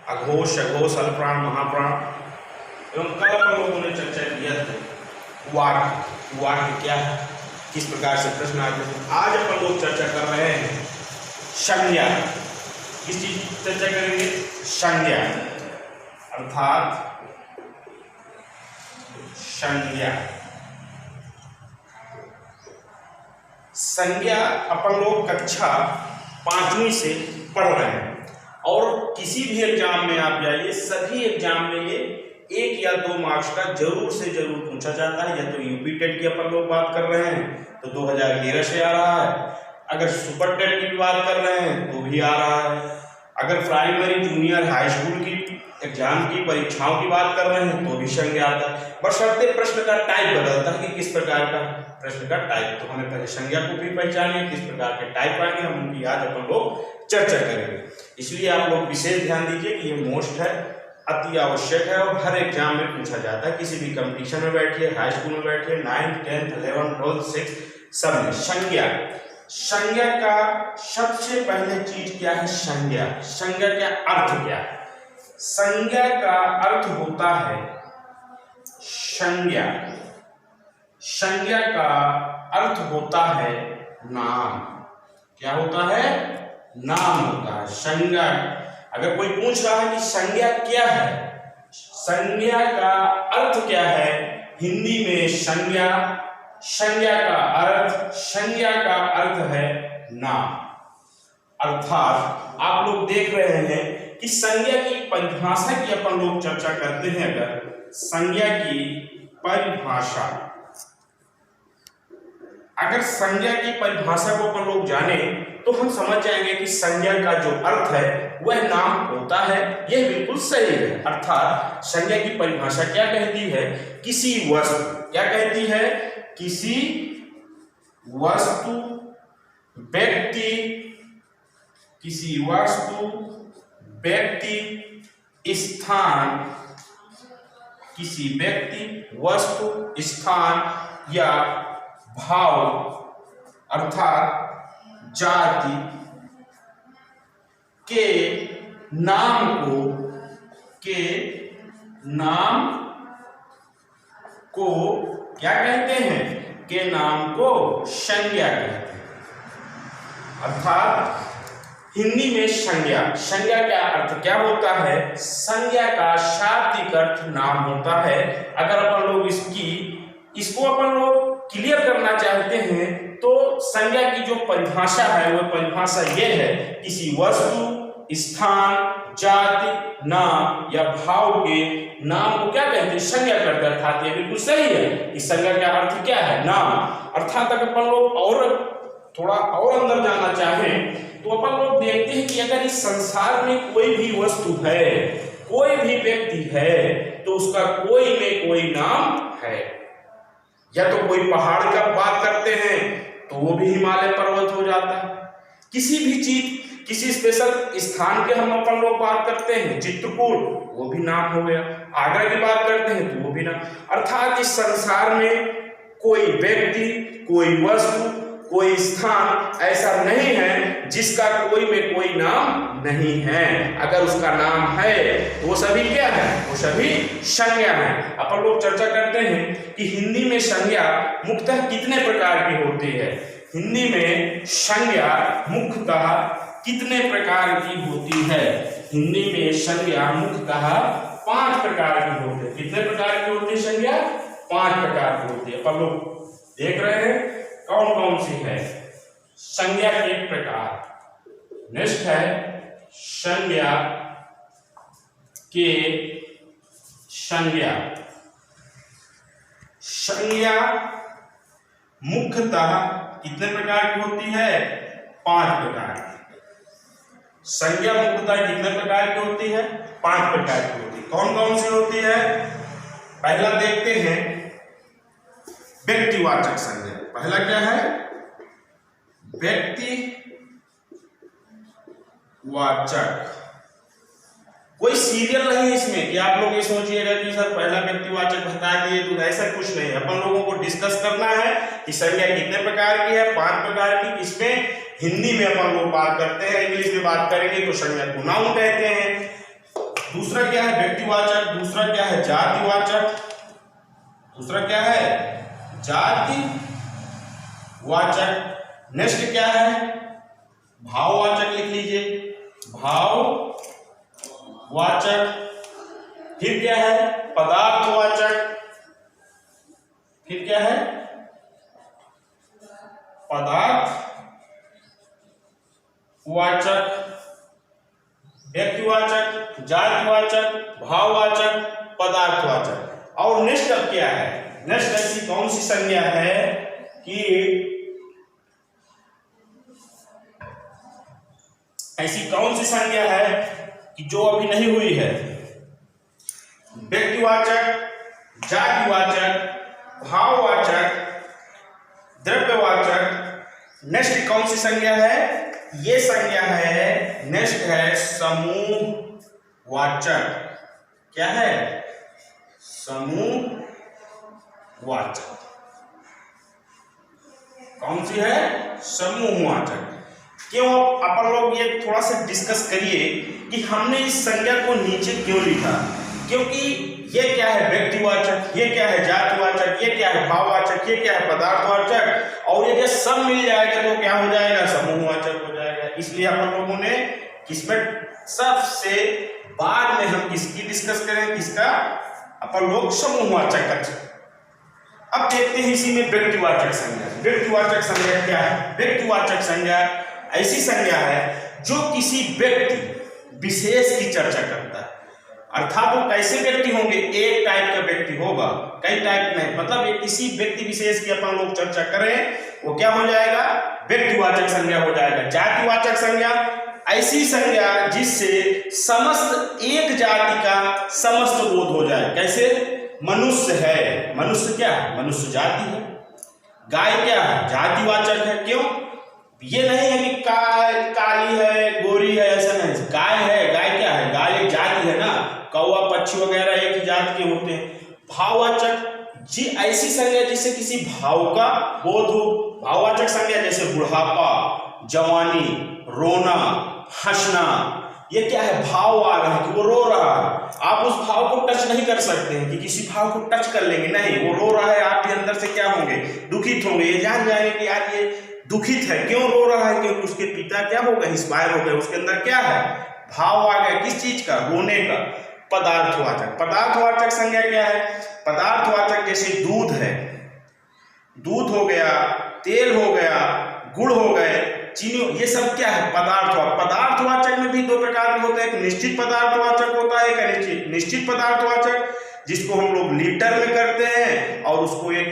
अघोष, अघोष, अल्पप्राण, महाप्राण। एवं कल अपन लोगों ने चर्चा किया था वाक्य, वाक्य क्या है, किस प्रकार से प्रश्न आते हैं। आज अपन लोग चर्चा कर रहे हैं संज्ञा। किस चीज की चर्चा करेंगे? संज्ञा, अर्थात संज्ञा। संज्ञा अपन लोग कक्षा 5वीं से पढ़ रहे हैं और किसी भी एग्जाम में आप जाइए, सभी एग्जाम में ये 1 या 2 मार्क्स का जरूर से जरूर पूछा जाता है। या तो यूपी टेट की अपन लोग बात कर रहे हैं तो 2013 से आ रहा है, अगर सुपर टेट की भी बात कर रहे हैं तो भी आ रहा है, अगर प्राइमरी, जूनियर, हाई स्कूल की एग्जाम की परीक्षाओं की बात कर रहे हैं तो भी संज्ञा आता है। बशर्ते प्रश्न का टाइप बदलता है कि किस प्रकार का प्रश्न का टाइप। तो हमें पहले संज्ञा को भी पहचानिए, किस प्रकार के टाइप आएंगे, हम उनकी आज अपन लोग चर्चा करेंगे। इसलिए आप लोग विशेष ध्यान दीजिए कि ये मोस्ट है, अति आवश्यक है और हर एग्जाम में पूछा जाता है। किसी भी कंपटीशन में बैठिए, हाई स्कूल में बैठिए, 9th, 10th, 11th, 12th, 6th सब में संज्ञा। संज्ञा का सबसे पहले चीज क्या है? संज्ञा। संज्ञा का अर्थ क्या है? संज्ञा का अर्थ होता है संज्ञा। संज्ञा का अर्थ होता है नाम। क्या होता है? नाम होता है। संज्ञा, अगर कोई पूछ रहा है कि संज्ञा क्या है, संज्ञा का अर्थ क्या है, हिंदी में संज्ञा, संज्ञा का अर्थ, संज्ञा का अर्थ है नाम। अर्थात आप लोग देख रहे हैं कि संज्ञा की परिभाषा की अपन लोग चर्चा करते हैं। अगर संज्ञा की परिभाषा, अगर संज्ञा की परिभाषा को अपन लोग जाने तो हम समझ जाएंगे कि संज्ञा का जो अर्थ है वह नाम होता है। यह बिल्कुल सही है। अर्थात संज्ञा की परिभाषा क्या कहती है? किसी वस्तु, क्या कहती है? किसी वस्तु, व्यक्ति, किसी वस्तु, व्यक्ति, स्थान, किसी व्यक्ति, वस्तु, स्थान या भाव अर्थात जाति के नाम को, के नाम को क्या कहते हैं? के नाम को संज्ञा कहते हैं। अर्थात हिंदी में संज्ञा, संज्ञा का अर्थ क्या होता है? संज्ञा का शाब्दिक अर्थ नाम होता है। अगर अपन लोग इसको अपन लोग क्लियर करना चाहते हैं तो संज्ञा की जो परिभाषा है वह परिभाषा यह है, किसी वस्तु, स्थान, जाति, नाम या भाव के नाम को क्या कहते हैं? संज्ञा करते हैं। अर्थात ये बिल्कुल सही है कि संज्ञा का अर्थ क्या है? नाम। अर्थात अगर अपन लोग और थोड़ा और अंदर जाना चाहें तो अपन लोग देखते हैं कि अगर इस संसार में कोई भी वस्तु है, कोई भी व्यक्ति है तो उसका कोई में कोई नाम है। या तो कोई पहाड़ का बात करते हैं तो वो भी हिमालय पर्वत हो जाता है। किसी भी चीज, किसी स्पेशल स्थान के हम अपन लोग बात करते हैं, चित्रकूट, वो भी नाम हो गया। आगरा की बात करते हैं तो वो भी नाम। अर्थात इस संसार में कोई व्यक्ति, कोई वस्तु, कोई स्थान ऐसा नहीं है जिसका कोई में कोई नाम नहीं है। अगर उसका नाम है तो वो सभी क्या है? वो सभी संज्ञा है। अपन लोग चर्चा करते हैं कि हिंदी में संज्ञा मुख्यतः कितने प्रकार की होती है। हिंदी में संज्ञा मुख्यतः कितने प्रकार की होती है? हिंदी में संज्ञा मुख्यतः 5 प्रकार की होती है। कितने प्रकार की होती है संज्ञा? 5 प्रकार की होती है। अपन लोग देख रहे हैं कौन कौन सी है संज्ञा के प्रकार। नेक्स्ट है संज्ञा के संज्ञा। संज्ञा मुख्यतः कितने प्रकार की होती है? 5 प्रकार की। संज्ञा मुख्यतः कितने प्रकार की होती है? 5 प्रकार की होती है। कौन कौन सी होती है? पहला देखते हैं व्यक्तिवाचक संज्ञा। पहला क्या है? व्यक्तिवाचक। कोई सीरियल नहीं है इसमें कि आप लोग ये सोचिएगा कि सर पहला व्यक्तिवाचक बता दिए, तो ऐसा कुछ नहीं है। अपन लोगों को डिस्कस करना है कि संज्ञा कितने प्रकार की है, 5 प्रकार की। इसमें हिंदी में अपन लोग बात करते हैं, इंग्लिश में बात करेंगे तो संज्ञा को नाउन कहते हैं। दूसरा क्या है व्यक्तिवाचक, दूसरा क्या है जातिवाचक, दूसरा क्या है जातिवाचक। नेक्स्ट क्या है भाववाचक, लिख लीजिए भाववाचक। फिर क्या है पदार्थवाचक, फिर क्या है पदार्थवाचक, व्यक्तिवाचक, जातिवाचक, भाववाचक, पदार्थवाचक। और नेक्स्ट अब क्या है, नेक्स्ट ऐसी कौन सी संज्ञा है कि ऐसी कौन सी संज्ञा है कि जो अभी नहीं हुई है, व्यक्तिवाचक, जातिवाचक, भाववाचक, द्रव्यवाचक। नेक्स्ट कौन सी संज्ञा है, ये संज्ञा है, नेक्स्ट है समूहवाचक। क्या है समूहवाचक, कौन सी है समूहवाचक। क्यों अपन लोग ये थोड़ा सा डिस्कस करिए कि हमने इस संज्ञा को नीचे क्यों लिखा, क्योंकि ये क्या है व्यक्तिवाचक, ये क्या है जातिवाचक, ये क्या है भाववाचक, ये क्या है पदार्थवाचक, और ये जब सब मिल जाएगा तो क्या हो जाएगा समूहवाचक हो जाएगा। इसलिए अपन लोगों ने किसमें सबसे बाद में हम किसकी डिस्कस करें, किसका, अपन लोग समूहवाचक का। अब देखते हैं इसी में व्यक्तिवाचक संज्ञा। व्यक्तिवाचक संज्ञा क्या है, व्यक्तिवाचक संज्ञा ऐसी संज्ञा है जो किसी व्यक्ति विशेष की चर्चा करता है। अर्थात वो कैसे व्यक्ति होंगे, एक टाइप का व्यक्ति होगा, कई टाइप नहीं, मतलब एक किसी व्यक्ति विशेष की अपन लोग चर्चा करें वो क्या हो जाएगा व्यक्तिवाचक संज्ञा हो जाएगा। जातिवाचक संज्ञा ऐसी संज्ञा जिससे समस्त एक जाति का समस्त बोध हो जाए। कैसे, मनुष्य है, मनुष्य क्या है, मनुष्य जाति है। गाय क्या है, जातिवाचक है। क्यों, ये नहीं है कि काली है गोरी है, ऐसा नहीं, गाय है, गाय क्या है, गाय एक जाति है ना, कौवा पक्षी वगैरह एक ही जात के होते हैं। भाववाचक जी ऐसी संज्ञा जिससे किसी भाव का बोध हो। भाववाचक संज्ञा जैसे बुढ़ापा, जवानी, रोना, हंसना, ये क्या है भाव आ रहा है कि वो रो रहा है। आप उस भाव को टच नहीं कर सकते हैं कि किसी भाव को टच कर लेंगे, नहीं, वो रो रहा है, आप भी अंदर से क्या होंगे, दुखित होंगे। ये जान जाएंगे कि यार ये दुखित है, क्यों रो रहा है, क्योंकि उसके पिता क्या हो गए, इंस्पायर हो गए, उसके अंदर क्या है भाव आ गया, किस चीज का, रोने का। पदार्थवाचक, पदार्थवाचक संज्ञा क्या है, पदार्थवाचक जैसे दूध है, दूध हो गया, तेल हो गया, गुड़ हो गए, चीनी, ये सब क्या है पदार्थवाचक। पदार्थवाचक में भी दो प्रकार के होते हैं, एक निश्चित पदार्थवाचक होता है, एक निश्चित पदार्थवाचक जिसको हम लोग लीटर में करते हैं और उसको एक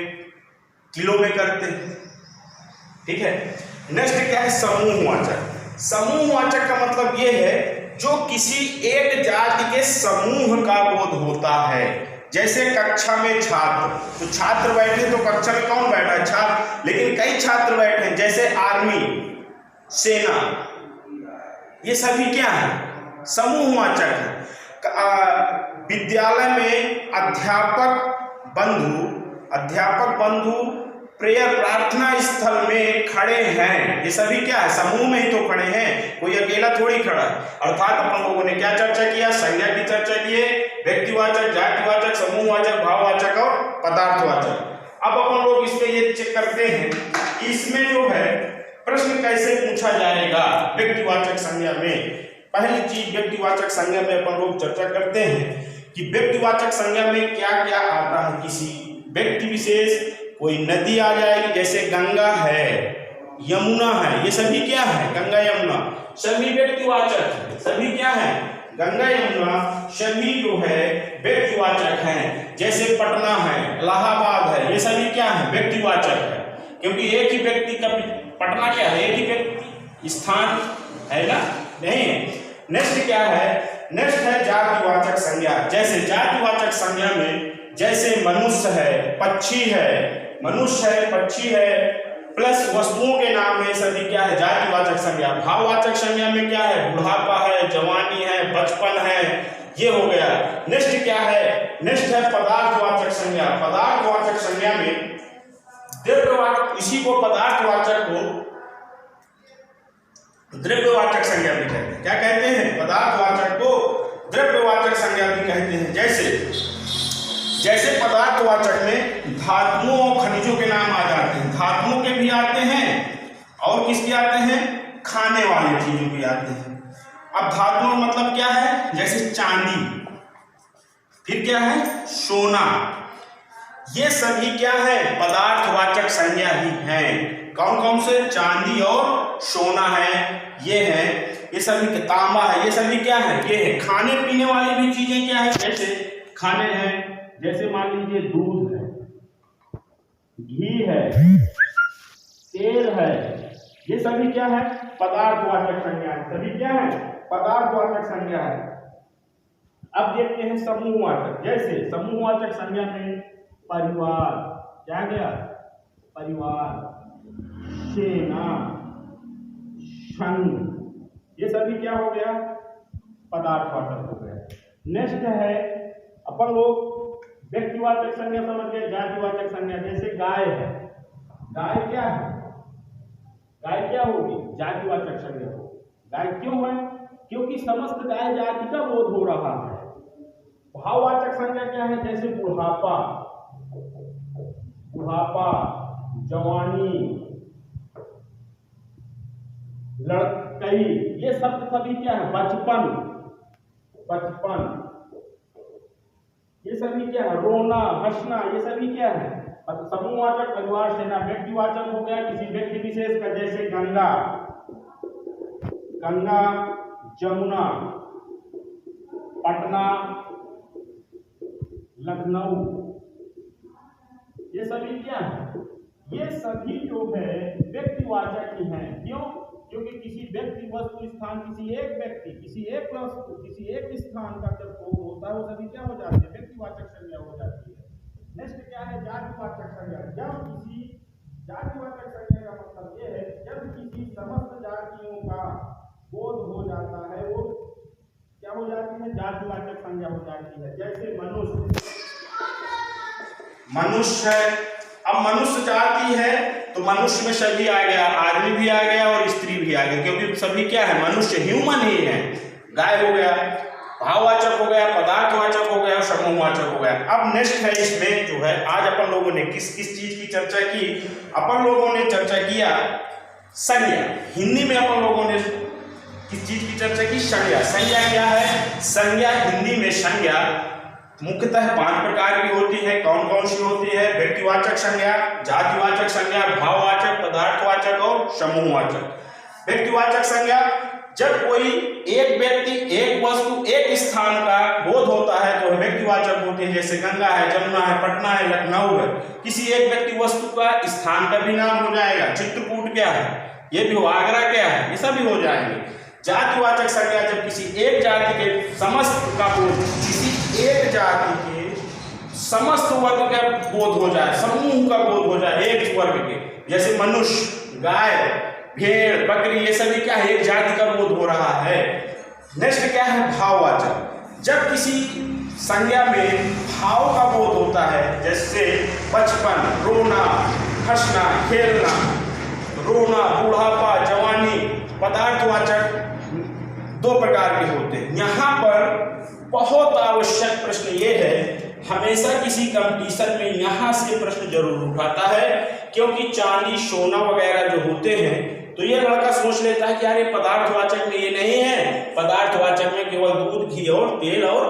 किलो में करते हैं। ठीक है, नेक्स्ट क्या है समूहवाचक। समूहवाचक का मतलब ये है जो किसी एक जाति के समूह का बोध होता है। जैसे कक्षा में छात्र, तो छात्र बैठे तो कक्षा में कौन बैठा है, छात्र, लेकिन कई छात्र बैठे हैं, जैसे आर्मी, सेना, ये सभी क्या है समूहवाचक है। विद्यालय में अध्यापक बंधु प्रेयर प्रार्थना स्थल में खड़े हैं, ये सभी क्या है समूह में ही तो खड़े हैं, कोई अकेला थोड़ी खड़ा है। अर्थात अपन लोगों ने क्या चर्चा किया, संज्ञा की चर्चा की है, व्यक्तिवाचक, जातिवाचक, समूहवाचक, भाववाचक और पदार्थवाचक। अब अपन लोग इसमें ये चेक करते हैं कि इसमें जो है प्रश्न कैसे पूछा जाएगा व्यक्तिवाचक संज्ञा में। पहली चीज व्यक्तिवाचक संज्ञा में अपन लोग चर्चा करते हैं कि व्यक्तिवाचक संज्ञा में क्या क्या आता है। किसी व्यक्ति विशेष, कोई नदी आ जाएगी, जैसे गंगा है, यमुना है, ये सभी क्या है, गंगा यमुना सभी व्यक्तिवाचक है। सभी क्या है, गंगा यमुना सभी जो है व्यक्तिवाचक हैं। जैसे पटना है, इलाहाबाद है, ये सभी क्या है व्यक्तिवाचक है, क्योंकि एक ही व्यक्ति का, पटना क्या है एक ही व्यक्ति स्थान है ना, नहीं। नेक्स्ट क्या है, नेक्स्ट है जातिवाचक संज्ञा। जैसे जातिवाचक संज्ञा में जैसे मनुष्य है, पक्षी है, मनुष्य है, पक्षी है, प्लस वस्तुओं के नाम है, सभी क्या है जातिवाचक संज्ञा। भाववाचक संज्ञा में क्या है, बुढ़ापा है, जवानी है, बचपन है, ये हो गया। नेक्स्ट क्या है, नेक्स्ट है पदार्थवाचक संज्ञा। पदार्थवाचक संज्ञा में द्रव्यवाचक, इसी को पदार्थवाचक को द्रव्यवाचक संज्ञा भी कहते हैं। क्या कहते हैं, पदार्थवाचक को द्रव्यवाचक कहते हैं। जैसे पदार्थवाचक में धातुओं और खनिजों के नाम आ जाते हैं, धातुओं के भी आते हैं और किसके आते हैं, खाने वाली चीजों के आते हैं। अब धातुओं मतलब क्या है, जैसे चांदी, फिर क्या है, सोना, ये सभी क्या है, पदार्थवाचक संज्ञा ही हैं। कौन कौन से, चांदी और सोना है, ये है, ये सभी, तांबा है, ये सभी क्या है, ये है। खाने पीने वाली भी चीजें क्या है, जैसे खाने हैं, जैसे मान लीजिए दूध है, घी है, तेल है, ये सभी क्या है, पदार्थवाचक संज्ञा है। सभी क्या है, पदार्थवाचक संज्ञा है। अब देखते हैं समूहवाचक। जैसे समूहवाचक संज्ञा में परिवार, क्या गया, परिवार, सेना, संघ, ये सभी क्या हो गया, पदार्थवाचक हो गया। नेक्स्ट है अपन लोग व्यक्तिवाचक संज्ञा समझ गए, जातिवाचक संज्ञा। जैसे गाय है, गाय क्या है, गाय क्या होगी, जातिवाचक संज्ञा होगी। गाय क्यों है, क्योंकि समस्त गाय जाति का बोध हो रहा है। भाववाचक संज्ञा क्या है, जैसे बुढ़ापा, बुढ़ापा, जवानी, लड़कई, ये सब सभी क्या है, बचपन, बचपन, ये सभी क्या है, रोना, हंसना, ये सभी क्या है। समूहवाचक परिवार, सेना। व्यक्तिवाचक हो गया किसी व्यक्ति विशेष का, जैसे गंगा, गंगा, जमुना, पटना, लखनऊ, ये सभी क्या है, ये सभी जो है व्यक्तिवाचक ही हैं। क्यों, क्योंकि किसी व्यक्ति, वस्तु, स्थान, किसी एक व्यक्ति, किसी एक वस्तु, किसी एक स्थान का जब बोध होता है, वो सभी क्या हो जाते हैं, व्यक्तिवाचक संज्ञा हो जाती है। नेक्स्ट क्या है, जातिवाचक संज्ञा। जब किसी, जातिवाचक संज्ञा का मतलब ये है जब किसी समस्त जातियों का बोध हो जाता है, वो क्या हो जाती है, जातिवाचक संज्ञा हो जाती है। जैसे मनुष्य, मनुष्य है, अब मनुष्य जाति है तो मनुष्य में सभी आ गया, आदमी भी आ गया और स्त्री भी आ गया, क्योंकि सभी क्या है, मनुष्य, ह्यूमन ही है। गाय हो गया, भाववाचक हो गया, पदार्थवाचक हो गया, समूहवाचक हो गया। अब नेक्स्ट है, इसमें जो है आज अपन लोगों ने किस किस चीज की चर्चा की, अपन लोगों ने चर्चा किया संज्ञा। हिंदी में अपन लोगों ने किस चीज की चर्चा की, संज्ञा। संज्ञा क्या है, संज्ञा हिंदी में संज्ञा मुख्यतः 5 प्रकार की होती है। कौन कौन सी होती है, व्यक्तिवाचक संज्ञा, जातिवाचक संज्ञा, भाववाचक, पदार्थवाचक और समूहवाचक। व्यक्तिवाचक संज्ञा, जब कोई एक व्यक्ति, एक वस्तु, एक स्थान का बोध होता है तो व्यक्तिवाचक होती है। जैसे गंगा है, जमुना है, पटना है, लखनऊ है, किसी एक व्यक्ति वस्तु का, स्थान का भी नाम हो जाएगा। चित्रकूट क्या है, ये भी हो, आगरा क्या है, ये सभी हो जाएंगे। जातिवाचक संज्ञा, जब किसी एक जाति के समस्त का बोध, किसी एक जाति के समस्त वर्ग का बोध हो जाए, समूह का बोध हो जाए एक वर्ग के, जैसे मनुष्य, गाय, भेड़, बकरी, ये सभी क्या है, एक जाति का बोध हो रहा है। नेक्स्ट क्या है, भाववाचक। जब किसी संज्ञा में भाव का बोध होता है, जैसे बचपन, रोना, हंसना, खेलना, रोना, बुढ़ापा, जवानी। पदार्थवाचक 2 प्रकार के होते हैं। यहाँ पर बहुत आवश्यक प्रश्न ये है, हमेशा किसी कंपटीशन में यहाँ से प्रश्न जरूर उठाता है, क्योंकि चांदी, सोना वगैरह जो होते हैं तो ये लड़का सोच लेता है कि यार ये पदार्थवाचक में ये नहीं है, पदार्थवाचक में केवल दूध, घी और तेल और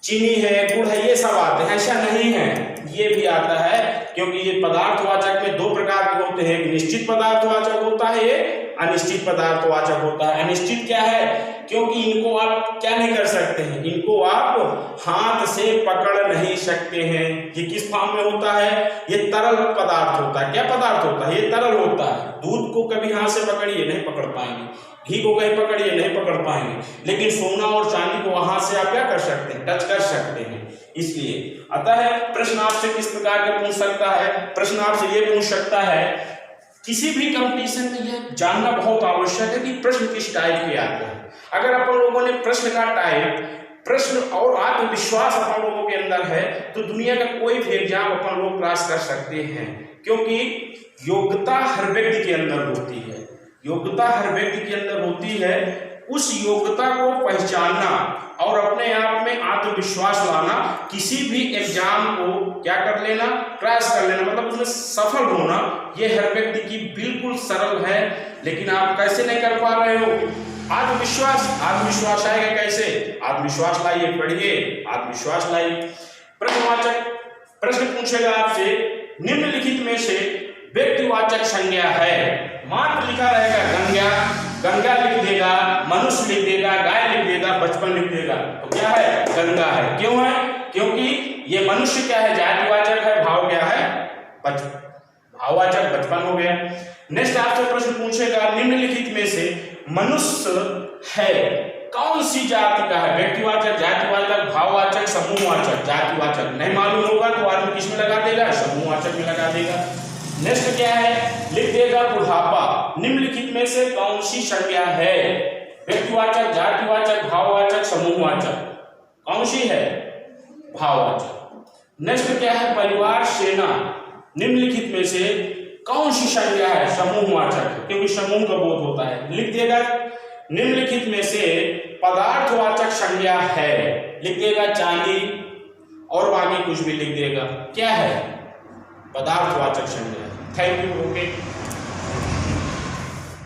चीनी है, गुड़ है, ये सब आते हैं। ऐसा नहीं है, ये भी आता है, क्योंकि ये पदार्थवाचक में 2 प्रकार के होते हैं। एक निश्चित पदार्थवाचक होता है, ये अनिश्चित पदार्थवाचक होता है। अनिश्चित क्या है, क्योंकि इनको आप क्या नहीं कर सकते हैं, इनको आप हाथ से पकड़ नहीं सकते हैं। ये किस फॉर्म में होता है, ये तरल पदार्थ होता है। क्या पदार्थ होता है, ये तरल होता है। दूध को कभी हाथ से पकड़िए, नहीं पकड़ पाएंगे, घी को कहीं पकड़िए, नहीं पकड़ पाएंगे, लेकिन सोना और चांदी को वहां से आप क्या कर सकते हैं, टच कर सकते हैं। इसलिए अतः प्रश्न आपसे किस प्रकार का पूछ सकता है, प्रश्न आपसे ये पूछ सकता है, किसी भी कंपटीशन में यह जानना बहुत आवश्यक है कि प्रश्न किस टाइप के आते हैं। अगर अपन लोगों ने प्रश्न का टाइप, प्रश्न और आत्मविश्वास अपन लोगों के अंदर है, तो दुनिया का कोई भी एग्जाम अपन लोग क्रॉस कर सकते हैं, क्योंकि योग्यता हर व्यक्ति के अंदर होती है। योग्यता हर व्यक्ति के अंदर होती है। उस योग्यता को पहचानना और अपने आप में आत्मविश्वास लाना, किसी भी एग्जाम को क्या कर लेना, क्रैश कर लेना, मतलब उसमें सफल होना, ये हर व्यक्ति की बिल्कुल सरल है। लेकिन आप कैसे नहीं कर पा रहे हो? आत्मविश्वास आएगा कैसे? आत्मविश्वास लाइए, पढ़िए, आत्मविश्वास लाइए। प्रश्नवाचक प्रश्न पूछेगा आपसे, निम्नलिखित में से व्यक्तिवाचक संज्ञा है, मात्र लिखा रहेगा गंगा, गंगा लिख देगा, मनुष्य लिख देगा, गाय लिख देगा, बचपन लिख देगा, तो क्या है? गंगा है। क्यों है? क्योंकि ये मनुष्य क्या है? जातिवाचक है, भाव क्या है? भाववाचक बचपन हो गया। नेक्स्ट आपसे प्रश्न पूछेगा, निम्नलिखित में से मनुष्य है कौन सी जाति का है? व्यक्तिवाचक, जातिवाचक, भाववाचक, समूहवाचक। जातिवाचक नहीं मालूम होगा तो आदमी किस में लगा देगा? समूहवाचक में लगा देगा। नेक्स्ट क्या है? लिख देगा बुढ़ापा। निम्नलिखित में से कौन सी संज्ञा है? व्यक्तिवाचक, जातिवाचक, भाववाचक, समूहवाचक। कौन सी है? भाववाचक। नेक्स्ट क्या है? परिवार, सेना। निम्नलिखित में से कौन सी संज्ञा है? समूहवाचक, क्योंकि समूह का बोध होता है। लिख देगा निम्नलिखित में से पदार्थवाचक संज्ञा है, लिख देगा चांदी, और बाकी कुछ भी लिख देगा, क्या है? पदार्थवाचक संज्ञा। Thank you. ओके।